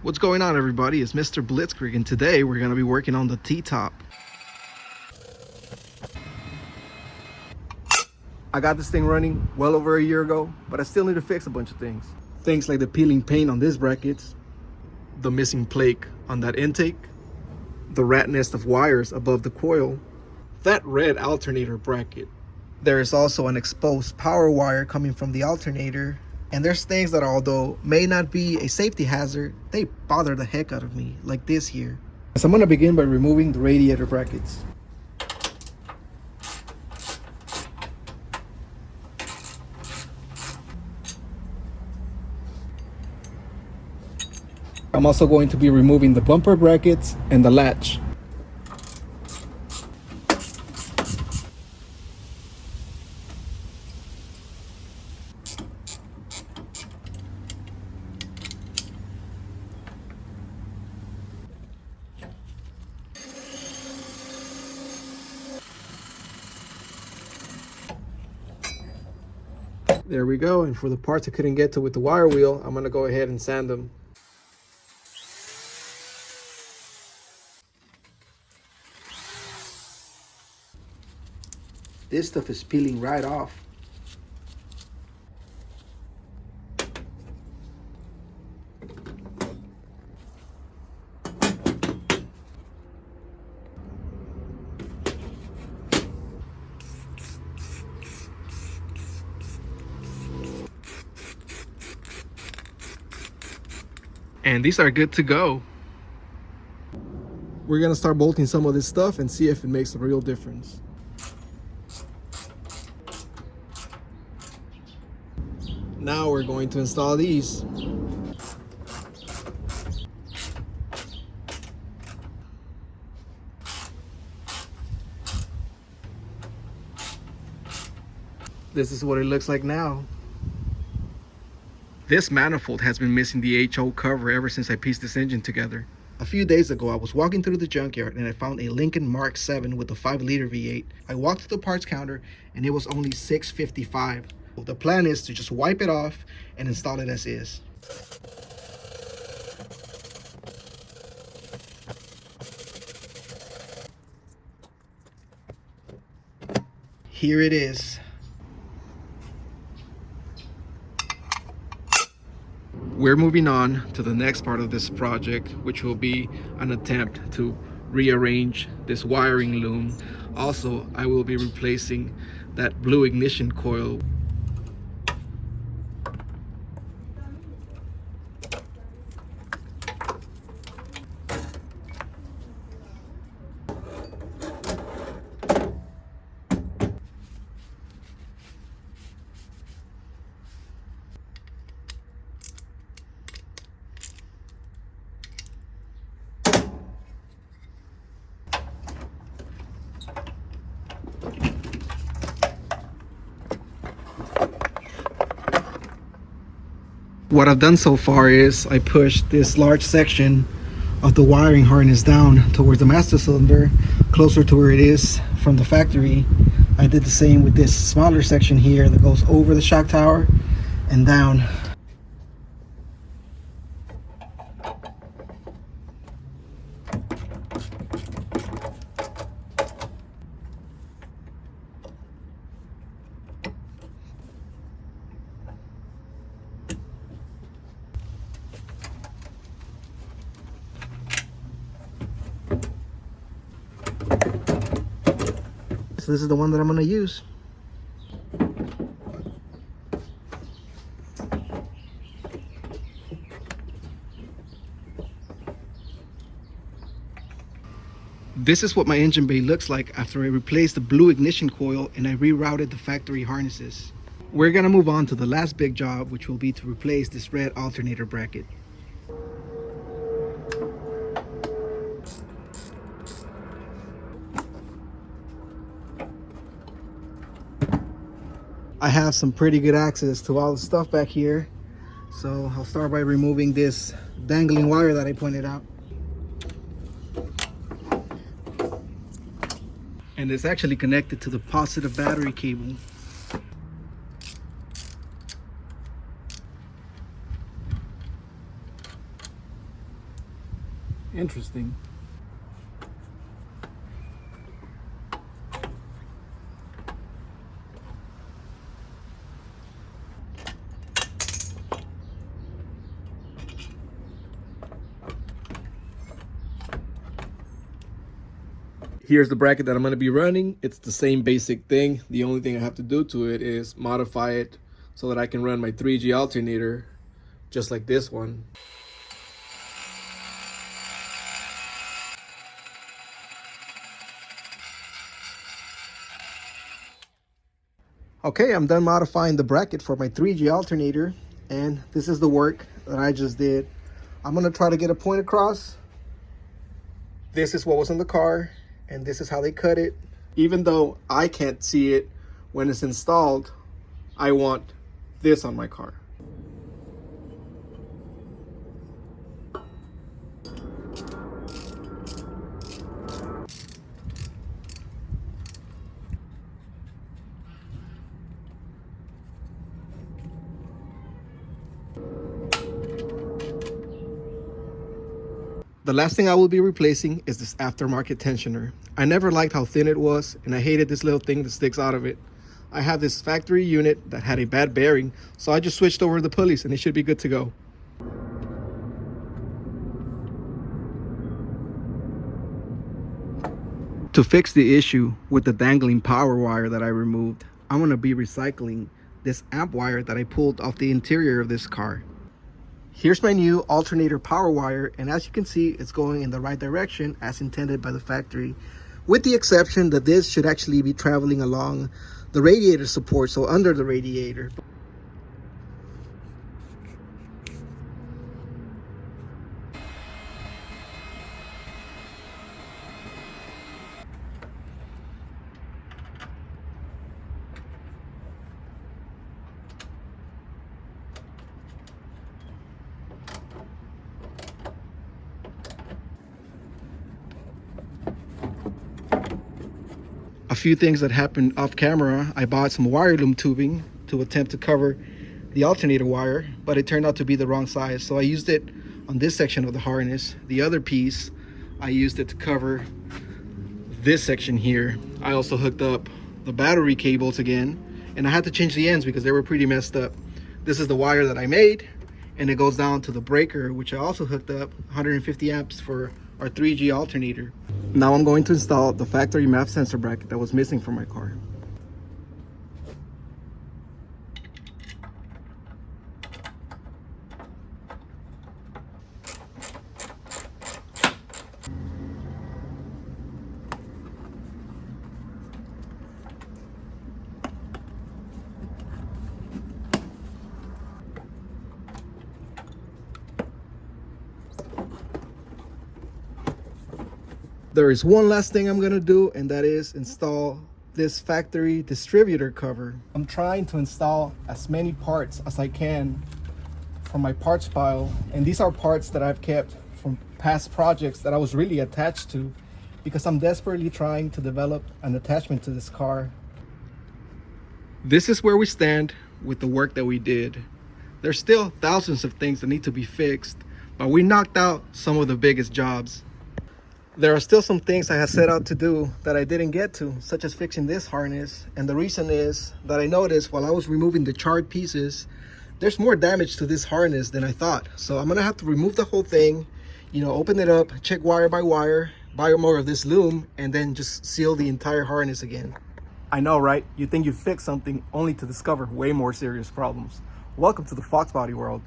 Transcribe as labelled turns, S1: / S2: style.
S1: What's going on, everybody? It's Mr. Blitzkrieg, and today we're going to be working on the T-top. I got this thing running well over a year ago, but I still need to fix a bunch of things. Things like the peeling paint on these brackets, the missing plate on that intake, the rat nest of wires above the coil, that red alternator bracket. There is also an exposed power wire coming from the alternator. And there's things that, although may not be a safety hazard, they bother the heck out of me, like this here. So I'm going to begin by removing the radiator brackets. I'm also going to be removing the bumper brackets and the latch. There we go, and for the parts I couldn't get to with the wire wheel, I'm going to go ahead and sand them. This stuff is peeling right off. And these are good to go. We're gonna start bolting some of this stuff and see if it makes a real difference. Now we're going to install these. This is what it looks like now. This manifold has been missing the HO cover ever since I pieced this engine together. A few days ago, I was walking through the junkyard and I found a Lincoln Mark 7 with a 5-liter V8. I walked to the parts counter and it was only $655. The plan is to just wipe it off and install it as is. Here it is. We're moving on to the next part of this project, which will be an attempt to rearrange this wiring loom. Also, I will be replacing that blue ignition coil. What I've done so far is I pushed this large section of the wiring harness down towards the master cylinder, closer to where it is from the factory. I did the same with this smaller section here that goes over the shock tower and down. So this is the one that I'm going to use. This is what my engine bay looks like after I replaced the blue ignition coil and I rerouted the factory harnesses. We're going to move on to the last big job, which will be to replace this red alternator bracket. I have some pretty good access to all the stuff back here, so I'll start by removing this dangling wire that I pointed out. And it's actually connected to the positive battery cable. Interesting. Here's the bracket that I'm going to be running. It's the same basic thing. The only thing I have to do to it is modify it so that I can run my 3G alternator just like this one. Okay, I'm done modifying the bracket for my 3G alternator, and this is the work that I just did. I'm going to try to get a point across. This is what was in the car, and this is how they cut it. Even though I can't see it when it's installed, I want this on my car. The last thing I will be replacing is this aftermarket tensioner. I never liked how thin it was, and I hated this little thing that sticks out of it. I have this factory unit that had a bad bearing, so I just switched over the pulleys and it should be good to go. To fix the issue with the dangling power wire that I removed, I'm going to be recycling this amp wire that I pulled off the interior of this car. Here's my new alternator power wire, and as you can see, it's going in the right direction as intended by the factory, with the exception that this should actually be traveling along the radiator support, so under the radiator. A few things that happened off camera. I bought some wire loom tubing to attempt to cover the alternator wire, but it turned out to be the wrong size. So I used it on this section of the harness. The other piece, I used it to cover this section here. I also hooked up the battery cables again, and I had to change the ends because they were pretty messed up. This is the wire that I made, and it goes down to the breaker, which I also hooked up 150 amps for our 3G alternator. Now I'm going to install the factory MAP sensor bracket that was missing from my car. There is one last thing I'm gonna do, and that is install this factory distributor cover. I'm trying to install as many parts as I can from my parts pile, and these are parts that I've kept from past projects that I was really attached to because I'm desperately trying to develop an attachment to this car. This is where we stand with the work that we did. There's still thousands of things that need to be fixed, but we knocked out some of the biggest jobs. There are still some things I had set out to do that I didn't get to, such as fixing this harness. And the reason is that I noticed while I was removing the charred pieces, there's more damage to this harness than I thought. So I'm gonna have to remove the whole thing, open it up, check wire by wire, buy more of this loom, and then just seal the entire harness again. I know, right? You think you fixed something only to discover way more serious problems. Welcome to the Fox Body world.